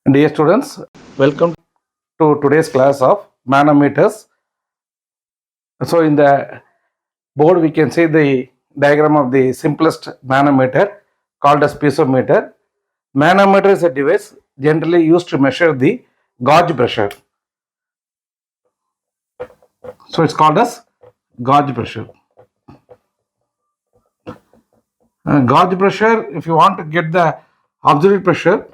Dear students, welcome to today's class of manometers. So in the board we can see the diagram of the simplest manometer called as piezometer. Manometer is a device generally used to measure the gauge pressure. So it's called as gauge pressure. Gauge pressure, if you want to get the absolute pressure,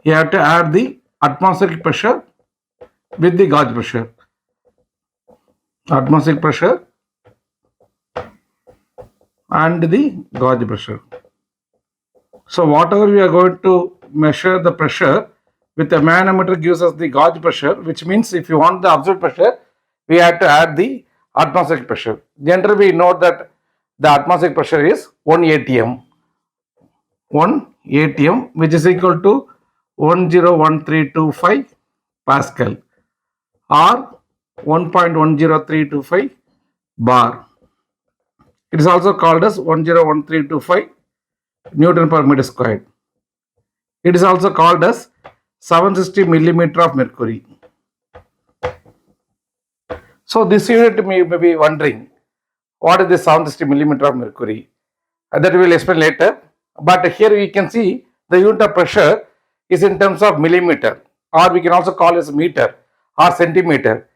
you have to add the atmospheric pressure with the gauge pressure. Atmospheric pressure and the gauge pressure. So whatever we are going to measure the pressure with the manometer gives us the gauge pressure, which means if you want the absolute pressure, we have to add the atmospheric pressure. Generally we know that the atmospheric pressure is 1 atm. 1 atm, which is equal to 101325 Pascal or 1.10325 bar. It is also called as 101325 Newton per meter squared. It is also called as 760 millimeter of mercury. So this unit you may be wondering, what is the 760 millimeter of mercury? That we will explain later. But here we can see the unit of pressure is in terms of millimeter, or we can also call it as meter or centimeter.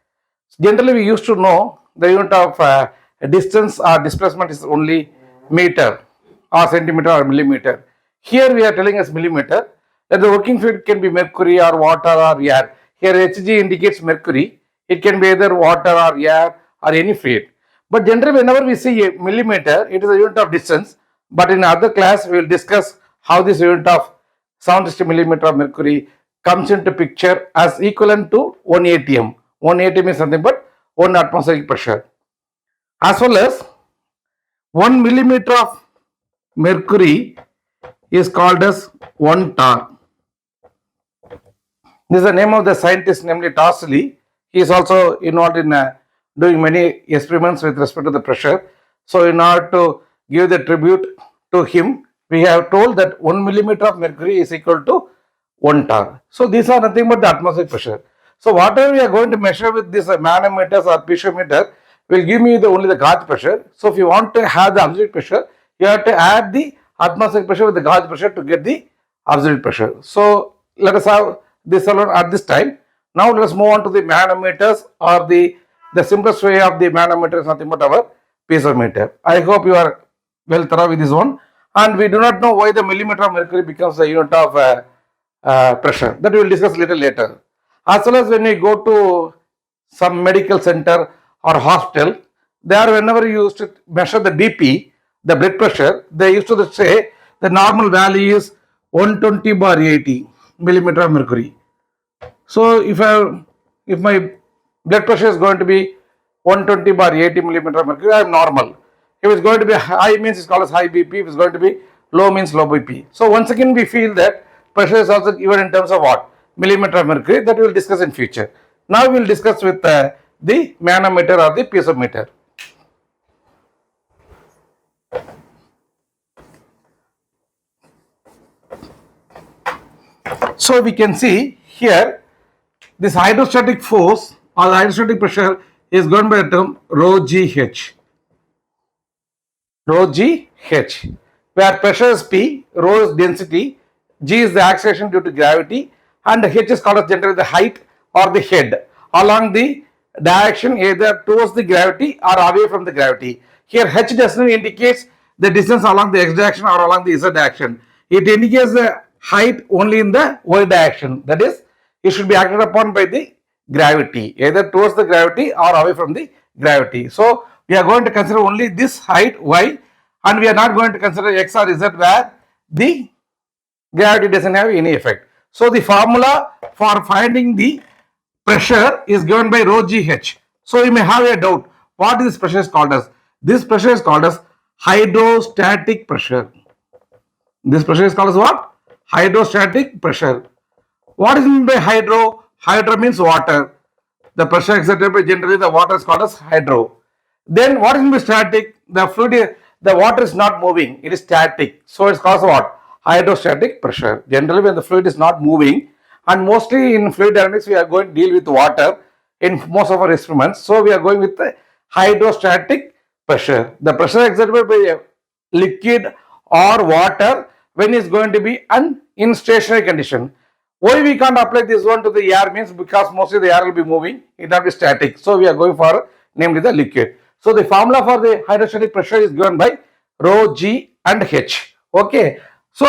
Generally we used to know the unit of distance or displacement is only meter or centimeter or millimeter. Here we are telling us millimeter, that the working fluid can be mercury or water or air. Here Hg indicates mercury. It can be either water or air or any fluid. But generally whenever we see a millimeter, it is a unit of distance. But in other class we will discuss how this unit of 760 millimeter of mercury comes into picture as equivalent to 1 atm. 1 atm is nothing but 1 atmospheric pressure. As well as 1 millimeter of mercury is called as 1 tar. This is the name of the scientist, namely Torsley. He is also involved in doing many experiments with respect to the pressure. So in order to give the tribute to him, we have told that 1 millimeter of mercury is equal to 1 tar. So these are nothing but the atmospheric pressure. So whatever we are going to measure with this manometers or piezometer will give me only the gauge pressure. So if you want to have the absolute pressure, you have to add the atmospheric pressure with the gauge pressure to get the absolute pressure. So let us have this alone at this time. Now let us move on to the manometers, or the simplest way of the manometer is nothing but our piezometer. I hope you are well thorough with this one, and we do not know why the millimeter of mercury becomes the unit of pressure. That we will discuss little later. As well as when we go to some medical center or hospital, there whenever you used to measure the BP, the blood pressure, they used to say the normal value is 120/80 millimeter of mercury. So if my blood pressure is going to be 120/80 millimeter of mercury, I am normal. If it's going to be high, means it's called as high BP. If it's going to be low, means low BP. So once again we feel that pressure is also given in terms of what? Millimeter of mercury. That we will discuss in future. Now we will discuss with the manometer or the piezometer. So we can see here this hydrostatic force or the hydrostatic pressure is given by the term rho GH. Rho GH, where pressure is P, rho is density, G is the acceleration due to gravity, and H is called as generally the height or the head along the direction either towards the gravity or away from the gravity. Here H does not indicate the distance along the x direction or along the z direction. It indicates the height only in the y direction. That is, it should be acted upon by the gravity, either towards the gravity or away from the gravity. So we are going to consider only this height y, and we are not going to consider x or z where the gravity doesn't have any effect. So the formula for finding the pressure is given by rho GH. So you may have a doubt, what this pressure is called as? This pressure is called as hydrostatic pressure. This pressure is called as what? Hydrostatic pressure. What is meant by hydro? Hydro means water. The pressure exerted by generally the water is called as hydro. Then what is meant by static? The fluid, the water is not moving, it is static. So it's called what? Hydrostatic pressure. Generally, when the fluid is not moving, and mostly in fluid dynamics, we are going to deal with water in most of our experiments. So we are going with the hydrostatic pressure. The pressure exerted by a liquid or water when it's going to be in stationary condition. Why we can't apply this one to the air means because mostly the air will be moving, it will be static. So we are going for namely the liquid. So the formula for the hydrostatic pressure is given by rho g and h. Okay. So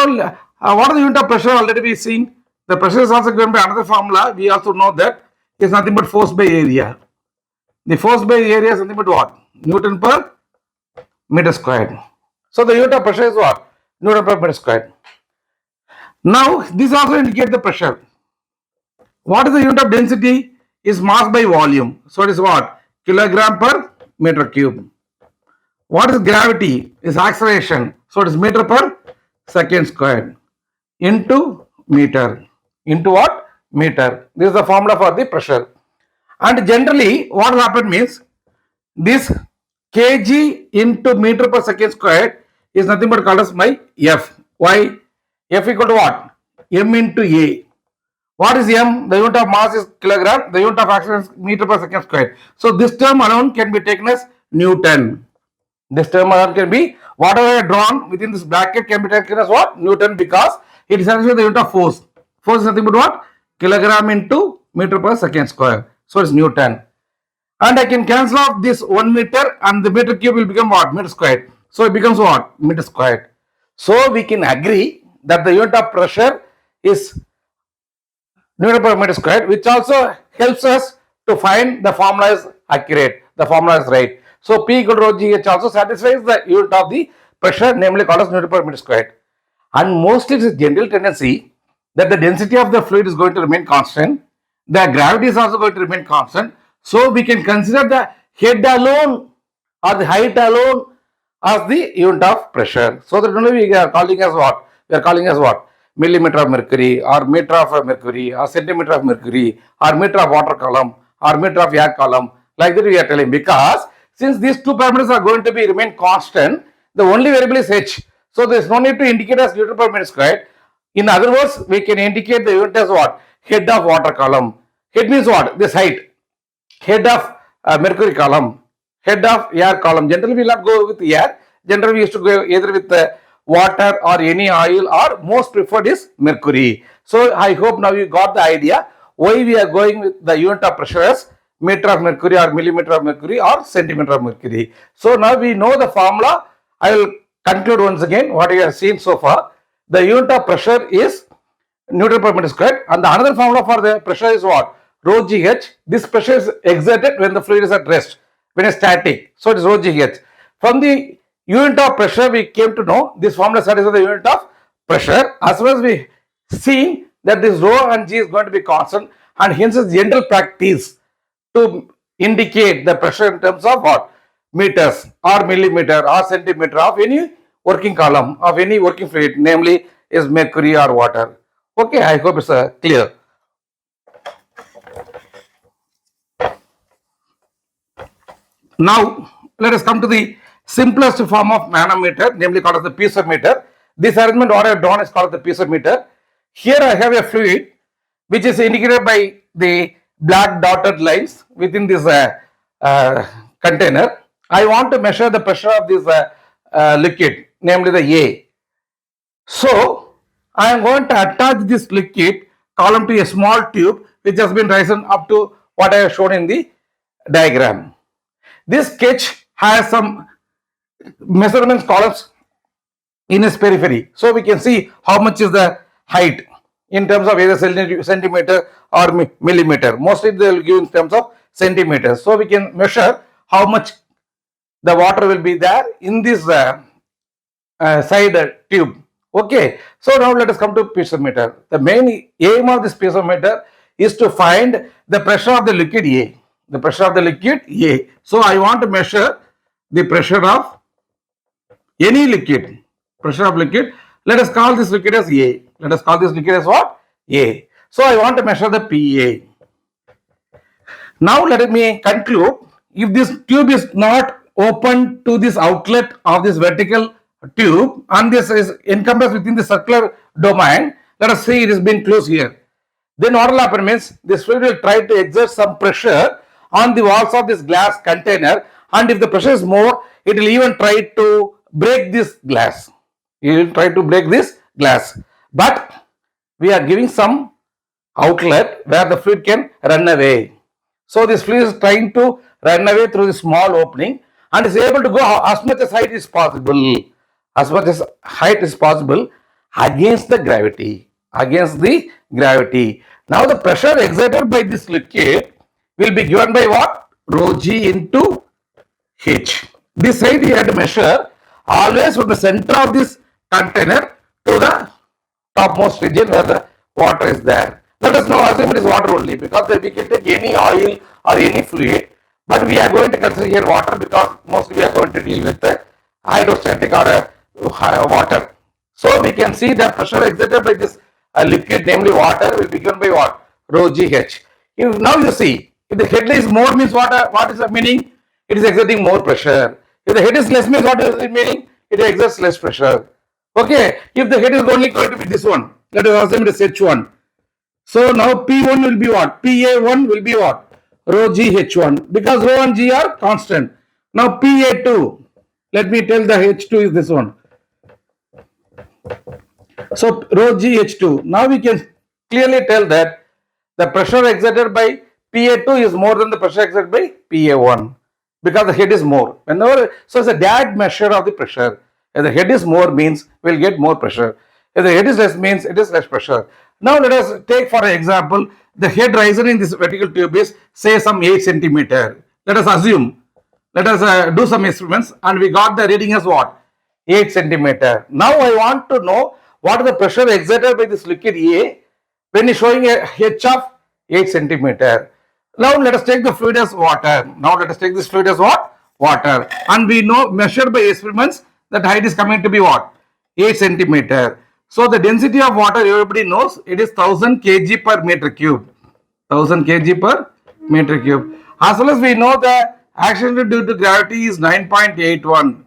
what are the unit of pressure already we seen? The pressure is also given by another formula. We also know that is nothing but force by area. The force by area is nothing but what? Newton per meter squared. So the unit of pressure is what? Newton per meter squared. Now this also indicates the pressure. What is the unit of density? Is mass by volume. So it is what? Kilogram per meter cube. What is gravity? Is acceleration. So it is meter per second squared into meter. Into what? Meter. This is the formula for the pressure. And generally what will happen means this kg into meter per second squared is nothing but called as my F. Why? F equal to what? M into A. What is M? The unit of mass is kilogram. The unit of acceleration is meter per second squared. So this term alone can be taken as Newton. This term alone can be, whatever I have drawn within this bracket can be taken as what? Newton, because it is actually the unit of force. Force is nothing but what? Kilogram into meter per second square. So it's Newton. And I can cancel off this 1 meter and the meter cube will become what? Meter squared. So it becomes what? Meter squared. So we can agree that the unit of pressure is Newton per meter squared, which also helps us to find the formula is accurate. The formula is right. So P equal to rho GH also satisfies the unit of the pressure, namely called as Newton per meter squared. And mostly it is a general tendency that the density of the fluid is going to remain constant. The gravity is also going to remain constant. So we can consider the head alone or the height alone as the unit of pressure. So that only we are calling as what? We are calling as what? Millimeter of mercury or meter of mercury or centimeter of mercury or meter of water column or meter of air column. Like that we are telling, because since these two parameters are going to be remain constant, the only variable is h. So there is no need to indicate as Newton per meter squared. In other words, we can indicate the unit as what? Head of water column. Head means what? This height. Head of mercury column. Head of air column. Generally we will not go with air. Generally we used to go either with water or any oil, or most preferred is mercury. So I hope now you got the idea why we are going with the unit of pressure as meter of mercury or millimeter of mercury or centimeter of mercury. So now we know the formula. I will conclude once again what we have seen so far. The unit of pressure is Newton per meter squared, and the another formula for the pressure is what? Rho GH. This pressure is exerted when the fluid is at rest, when it's static. So it is rho GH. From the unit of pressure we came to know this formula satisfies the unit of pressure, as well as we seen that this rho and g is going to be constant, and hence is general practice to indicate the pressure in terms of what? Meters or millimeter or centimeter of any working column of any working fluid, namely is mercury or water. Okay, I hope it's clear. Now let us come to the simplest form of manometer, namely called as the piezometer. This arrangement what I have drawn is called the piezometer. Here I have a fluid which is indicated by the black dotted lines within this container. I want to measure the pressure of this liquid, namely the A. So I am going to attach this liquid column to a small tube which has been risen up to what I have shown in the diagram. This sketch has some measurements columns in its periphery. So we can see how much is the height in terms of either centimeter or millimeter. Mostly they will give in terms of centimeters. So we can measure how much the water will be there in this side tube. Okay. So now let us come to piezometer. The main aim of this piezometer is to find the pressure of the liquid A. The pressure of the liquid A. So I want to measure the pressure of any liquid. Pressure of liquid. Let us call this liquid as A. Let us call this liquid as what? A. So I want to measure the PA. Now let me conclude. If this tube is not open to this outlet of this vertical tube, and this is encompassed within the circular domain. Let us see it is being closed here. Then what will happen means this fluid will try to exert some pressure on the walls of this glass container, and if the pressure is more, it will even try to break this glass. It will try to break this glass. But we are giving some outlet where the fluid can run away. So this fluid is trying to run away through the small opening and is able to go as much as height is possible, as much as height is possible against the gravity, against the gravity. Now the pressure exerted by this liquid will be given by what? Rho g into h. This height we have to measure always from the center of this container to the topmost region where the water is there. Let us now assume it is water only, because we can take any oil or any fluid, but we are going to consider here water because mostly we are going to deal with the hydrostatic or water. So we can see the pressure exerted by this liquid, namely water, will be given by what? Rho GH. If now you see, if the head is more means what is the meaning? It is exerting more pressure. If the head is less means what is the meaning? It exerts less pressure. Okay, if the head is only going to be this one, let us assume it is H1. So now P1 will be what? PA1 will be what? Rho GH1, because rho and G are constant. Now PA2, let me tell the H2 is this one. So rho GH2, now we can clearly tell that the pressure exerted by PA2 is more than the pressure exerted by PA1, because the head is more. Whenever, so it's a direct measure of the pressure. If the head is more means we will get more pressure. If the head is less means it is less pressure. Now let us take for example the head riser in this vertical tube is say some 8 centimeter. Let us assume, let us do some experiments, and we got the reading as what? 8 centimeter. Now I want to know what is the pressure exerted by this liquid A when is showing a H of 8 centimeter. Now let us take the fluid as water. Now let us take this fluid as what? Water. And we know, measured by experiments, that height is coming to be what? 8 centimeter. So the density of water, everybody knows, it is 1000 kg per meter cube. 1000 kg per meter cube. As well as we know the acceleration due to gravity is 9.81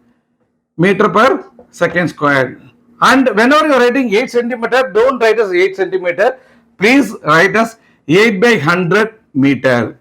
meter per second squared. And whenever you are writing 8 centimeter, don't write as 8 centimeter. Please write as 8 by 100 meter.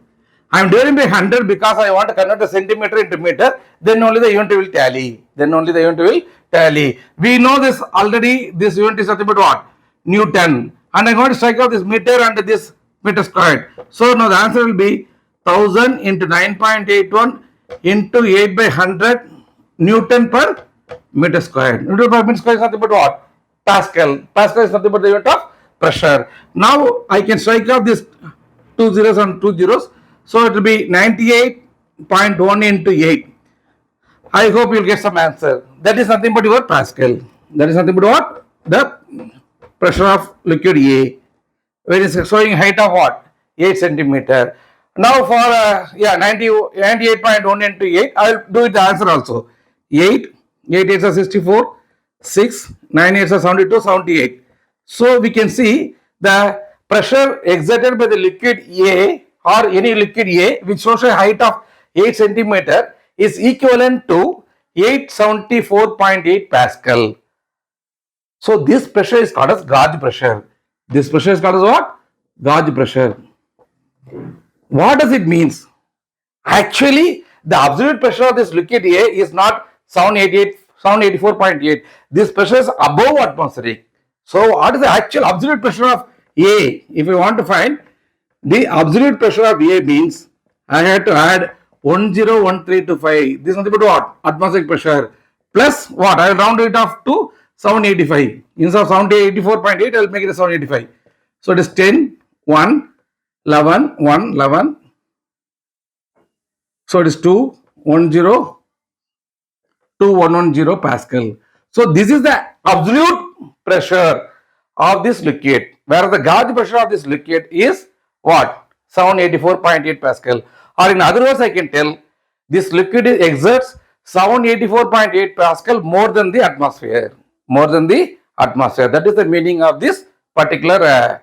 I am dividing by 100 because I want to convert the centimeter into meter. Then only the unit will tally. Then only the unit will tally. We know this already. This unit is nothing but what? Newton. And I am going to strike out this meter and this meter squared. So now the answer will be 1000 into 9.81 into 8 by 100 Newton per meter squared. Newton per meter squared is nothing but what? Pascal. Pascal is nothing but the unit of pressure. Now I can strike out this 2 zeros and 2 zeros. So it will be 98.1 into 8. I hope you will get some answer. That is nothing but your Pascal. That is nothing but what? The pressure of liquid A. Where is showing height of what? 8 centimeter. Now for 98.1 into 8, I will do it the answer also. 8 8 are 64, 6, 9 8 are 72, 78. So we can see the pressure exerted by the liquid A or any liquid A which shows a height of 8 centimeter is equivalent to 874.8 Pascal. So this pressure is called as gauge pressure. This pressure is called as what? Gauge pressure. What does it mean? Actually, the absolute pressure of this liquid A is not 784.8. This pressure is above atmospheric. So what is the actual absolute pressure of A? If we want to find the absolute pressure of A means I have to add 101325. This is nothing but what? Atmospheric pressure. Plus what? I will round it off to 785. Instead of 784.8, I will make it a 785. So it is 10, 1, 11, 1, 11. So it is 2, 1, 0, 2110 Pascal. So this is the absolute pressure of this liquid, whereas the gauge pressure of this liquid is what? 784.8 Pascal. Or in other words, I can tell this liquid exerts 784.8 Pascal more than the atmosphere. More than the atmosphere. That is the meaning of this particular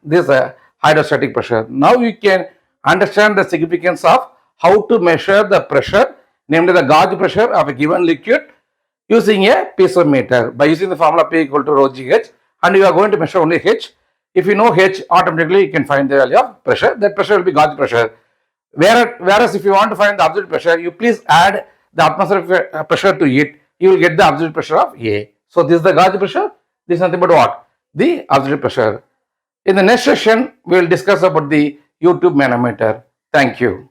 This hydrostatic pressure. Now you can understand the significance of how to measure the pressure namely the gauge pressure of a given liquid using a piezometer by using the formula P equal to rho GH, and you are going to measure only H. If you know H, automatically you can find the value of pressure. That pressure will be gauge pressure. Whereas if you want to find the absolute pressure, you please add the atmospheric pressure to it. You will get the absolute pressure of A. So this is the gauge pressure. This is nothing but what? The absolute pressure. In the next session, we will discuss about the YouTube manometer. Thank you.